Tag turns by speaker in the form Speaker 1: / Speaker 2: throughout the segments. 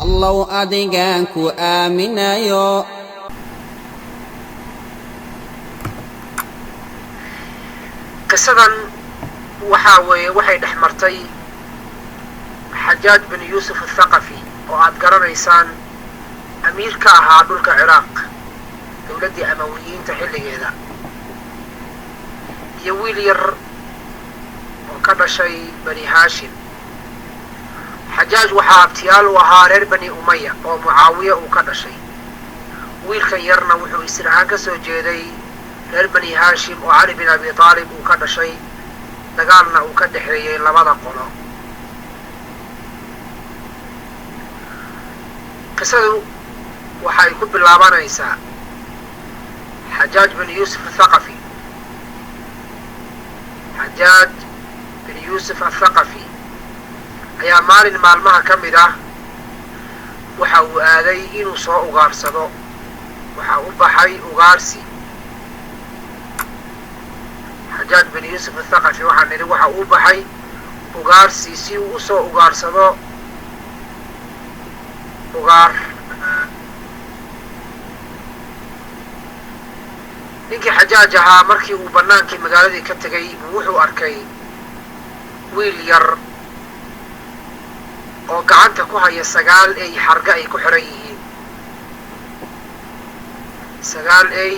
Speaker 1: الله أديكو آمنا يو
Speaker 2: قصدا waxay dhexmartay Xajaaj bin Yuusuf al-Thaqafi oo aad garanaysaan amiirka ahaa dhulka Ciraaq dawladii Amawiyiinta xilligeeda iyo wiil yar oo ka dhashay Bani Haashim Xajaaj waxaa abtiyaal u ahaa reer Bani Umayya oo Mucaawiya uu ka dhashay wiilkan yarna wuxuu israacan ka soo jeeday reer Bani Haashim oo Ali bin Abi Talib uu ka dhashay dagaalna uu ka dhaxeeyay labada qolo qisadu waxay ku bilaabanaysaa Xajaaj bin Yuusuf al-Thaqafi Xajaaj bin Yuusuf al-Thaqafi ayaa maalin maalmaha ka mid ah waxa uu aaday inuu soo ugaarsado waxa uu baxay ugaarsi Xajaaj bin Yuusuf al-Thaqafi waxaa nidhi waxa uu baxay ugaarsi si uu u soo ugaarsado ugaar ninkii Xajaaj ahaa markii uu banaankii magaaladii ka tegay wuxuu arkay wiil yar oo gacanta ku haya sagaal ay xarga ay ku xiran yihiin sagaal ay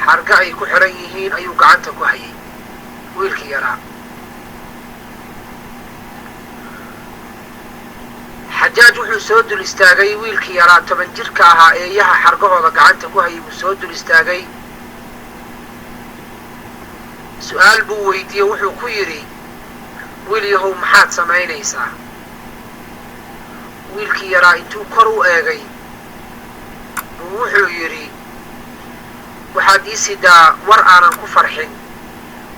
Speaker 2: xarga ay ku xiran yihiin ayuu gacanta ku hayay wiilkii yaraa Xajaaj wuxuu soo dul istaagay wiilkii yaraa 10 jirka ahaa eeyaha xargahooda gacanta ku hayay uu soo dul istaagay su'aal buu weydiiyey wuxuu ku yiri wiilyahow maxaad samaynaysaa wiilkii yaraa intuu kor u eegay wuxuu yiri waxaad ii sidaa war aanan ku farxin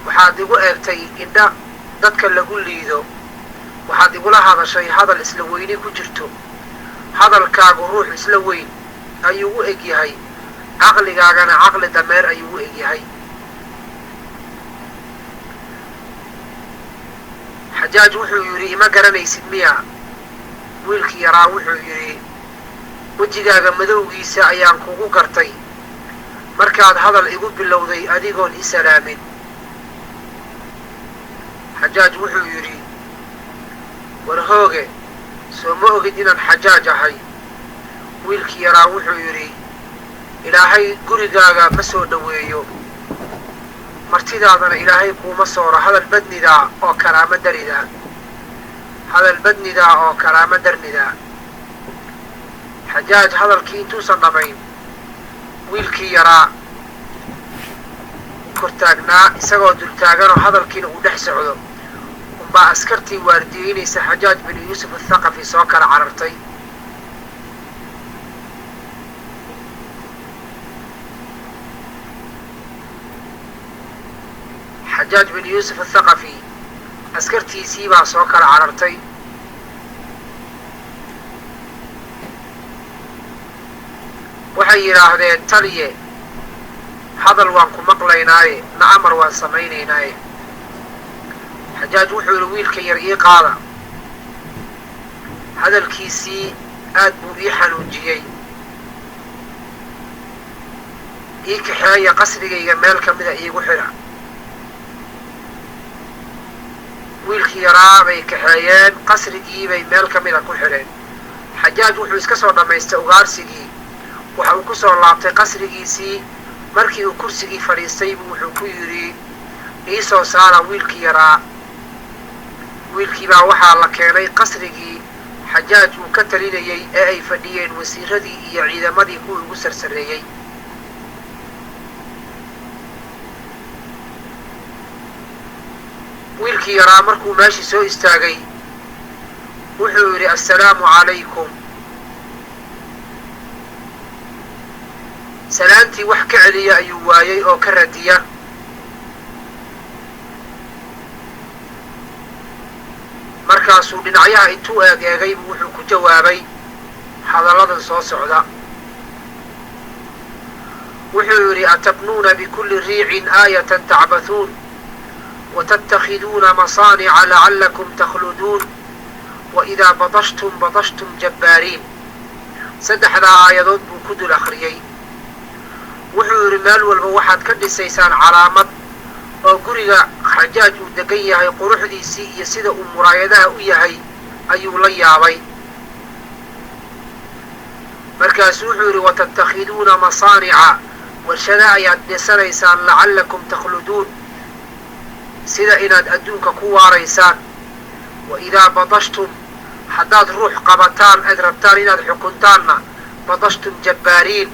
Speaker 2: waxaad igu eegtay indha dadka lagu liido waxaad igula hadashay hadal isla weyni ku jirto hadalkaagu ruux isla weyn ayuu u eg yahay aqligaagana aqli dameer ayuu u eg yahay Xajaaj wuxuu yiri ima garanaysid miya wiilkii yaraa wuxuu yiri wajigaaga madowgiisa ayaan kugu gartay markaad hadal igu bilowday adigoon i salaamin Xajaaj wuxuu yiri war hooge soo ma ogid inaan Xajaaj ahay wiilkii yaraa wuxuu yiri ilaahay gurigaaga ma soo dhaweeyo martidaadana ilaahay kuuma sooro hadal badnida oo karaama darida hadal badnida oo karaama darnida Xajaaj hadalkii intuusan dhamayn wiilkii yaraa kortaagnaa isagoo dul taagan oo hadalkiina uu dhex socdo baa askartii waardiyeynaysa Xajaaj bin Yuusuf al-Thaqafi soo kala carartay Xajaaj bin Yuusuf al-Thaqafi askartiisii baa soo kala carartay waxay yiraahdeen taliye hadal waan ku maqlaynaaye na'amar waan samaynaynaaye Xajaaj wuxuu yiri wiilka yar ii qaada hadalkiisii aad buu ii xanuujiyay ii kaxeeya qasrigayga meel ka mida iigu xidha wiilkii yaraa bay kaxeeyeen qasrigii bay meel ka mida ku xidheen Xajaaj wuxuu iska soo dhamaystay ugaarsigii waxa uu ku soo laabtay qasrigiisii markii uu kursigii fadhiistay wuxuu ku yiri ii soo saara wiilkii yaraa wiilkii baa waxaa la keenay qasrigii Xajaaj uu ka talinayay ee ay fadhiyeen wasiiradii iyo ciidamadii kuwii ugu sarsareeyay wiilkii yaraa markuu meeshii soo istaagay wuxuu yiri assalaamu calaykum salaantii wax ka celiya ayuu waayay oo ka radiya markaasuu dhinacyaha intuu eegay wuxuu ku jawaabay hadalladan soo socda wuxuu yiri atabnuuna bikulli riicin aayatan tacbathuun وتتخذون مصانع لعلكم تخلدون وإذا بطشتم بطشتم جبارين saddexdaa aayadood buu ku dul akhriyey. wuxuu yidhi meel walba waxaad ka dhisaysaan calaamad oo guriga xajaaj uu degan yahay quruxdiisii iyo sida uu muraayadaha u yahay ayuu la yaabay. markaasuu wuxuu yidhi watattakhiduuna masaanica warshada ayaad dhisanaysaan lacallakum takhluduun sida inaad adduunka ku waaraysaan. waidaa badashtum haddaad ruux qabataan aad rabtaan inaad xukuntaanna badashtum jabbaariin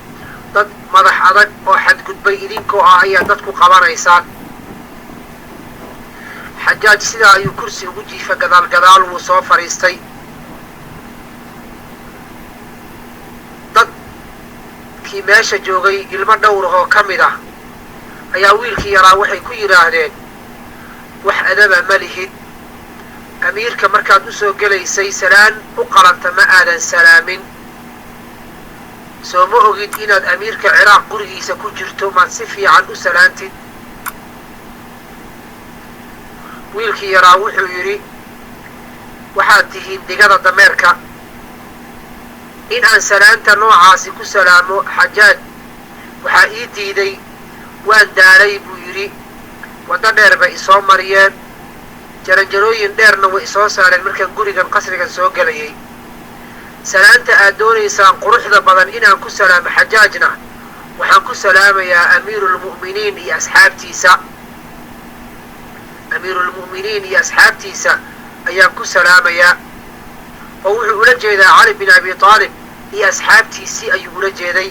Speaker 2: dad madax adag oo xadgudbay idinkoo ah ayaad dadku qabanaysaan. xajaaj sidaa ayuu kursi ugu jiifa gadaal gadaal wuu soo fadhiistay. dadkii meesha joogay ilmo dhowrahoo ka mid ah ayaa wiilkii yaraa waxay ku yidhaahdeen wax adaba ma lihid, amiirka markaad u soo gelaysay salaan u qalanta ma aadan salaamin, soo ma ogid inaad amiirka ciraaq gurigiisa ku jirto maad si fiican u salaantid. wiilkii yaraa wuxuu yidhi waxaad tihiin digada dameerka, in aan salaanta noocaasi ku salaamo xajaaj waxaa ii diiday, waan daalay buu yidhi. waddo dheer bay isoo mariyeen, jaranjarooyin dheerna way isoo saareen markaan gurigan qasrigan soo gelayay. salaanta aad doonaysaan quruxda badan inaan ku salaamo xajaajna waxaan ku salaamayaa amiirulmu'miniin iyo asxaabtiisa. amiirulmu'miniin iyo asxaabtiisa ayaan ku salaamayaa. oo wuxuu ula jeedaa cali bin abi aalib iyo asxaabtiisii ayuu ula jeeday.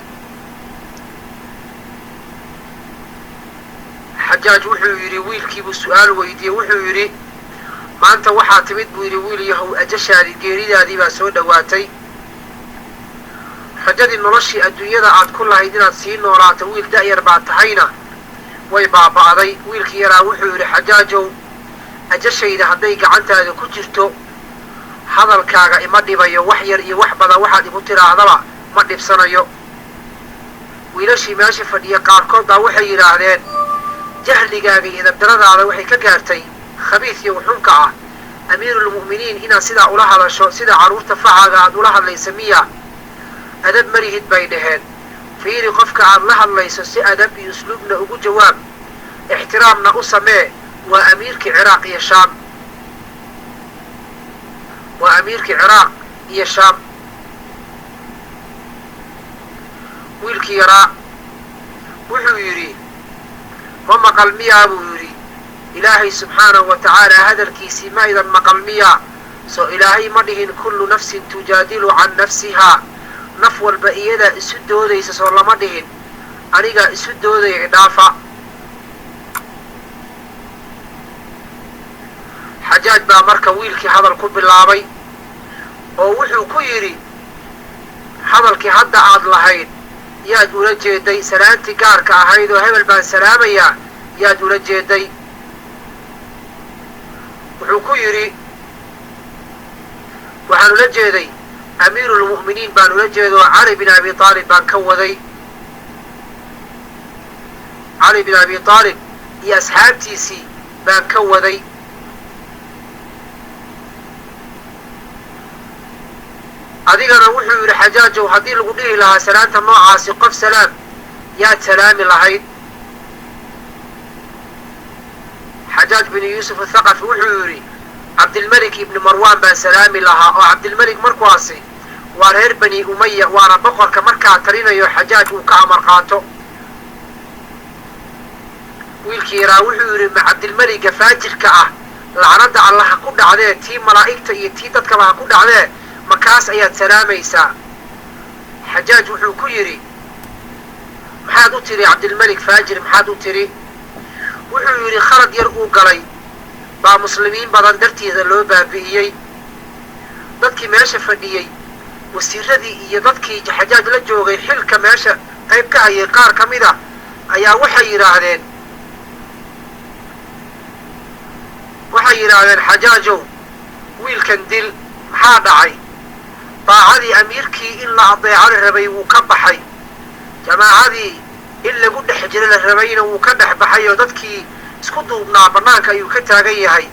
Speaker 2: xajaaj wuxuu yidhi wiilkiibuu su'aal weydiiyey. wuxuu yidhi maanta waxaa timid buu yidhi wiil yahow ajashaadii geeridaadii baa soo dhowaatay. rajadii noloshii adduunyada aad ku lahayd inaad sii noolaato wiil da'yar baa tahayna way baaba'day. wiilkii yaraa wuxuu yidhi xajaajow ajashayda hadday gacantaada ku jirto hadalkaaga ima dhibayo, wax yar iyo wax badan waxaad igu tidhaahdaba ma dhibsanayo. wiilashii meesha fadhiya qaarkood baa waxay yidhaahdeen jahligaaga iyo dabdaradaada waxay ka gaartay khabiis iyo xunka ah amiirulmu'miniin inaad sidaa ula hadasho, sida carruurta facaaga aad ula hadlaysa miya? adab malihid bay dhaheen. fiiri qofka aad la hadlayso si adab iyo usluubna ugu jawaab, ixtiraamna u samee. waa amiirkii ciraaq iyo shaam. waa amiirkii ciraaq iyo shaam. wiilkii yaraa wuxuu yidhi ma maqal miyaa buu yidhi ilaahay subxaanahu wa tacaala hadalkiisii ma idan maqal miyaa? soo ilaahay ma dhihin kullu nafsin tujaadilu can nafsihaa, naf walba iyadaa isu doodaysa soo lama dhihin anigaa isu doodaya idhaafa. xajaaj baa marka wiilkii hadal ku bilaabay oo wuxuu ku yidhi hadalkii hadda aad lahayd yaad ula jeeday? salaantii gaarka ahayd oo hebel baan salaamayaa yaad ula jeeday? wuxuu ku yidhi waxaan ula jeeday amiirulmu'miniin baan ula jeedo cali bin abi aalib baan ka waday. cali bin abi aalib iyo asxaabtiisii baan ka waday. adigana wuxuu yidhi xajaajow haddii lagu dhihi lahaa salaanta noocaasi qof salaam yaad salaami lahayd? xajaaj bin yuusuf athaqafi wuxuu yidhi cabdilmelik ibni marwaan baan salaami lahaa. oo cabdilmelik markuwaasi waa reer bani umaya, waana boqorka markaa talinayo xajaaj uu ka amar qaato. wiilkii yaraa wuxuu yidhi ma cabdilmeliga faajirka ah lacnada alla ha ku dhacdee, tii malaa'igta iyo tii dadkaba ha ku dhacdee, makaas ayaad salaamaysaa? xajaaj wuxuu ku yidhi maxaad u tiri cabdilmelik faajir, maxaad u tiri? wuxuu yidhi khalad yar uu galay baa muslimiin badan dartiisa loo baabi'iyey. dadkii meesha fadhiyey wasiiradii iyo dadkii xajaaj la joogay xilka meesha qayb ka hayay qaar ka mid a ayaa waxay yidhaahdeen xajaajow wiilkan dil, maxaa dhacay? daacadii amiirkii in la adeeco la rabay wuu ka baxay, jamaacadii in lagu dhex jiro la rabayna wuu ka dhex baxay oo dadkii isku duubnaa bannaanka ayuu ka taagan yahay.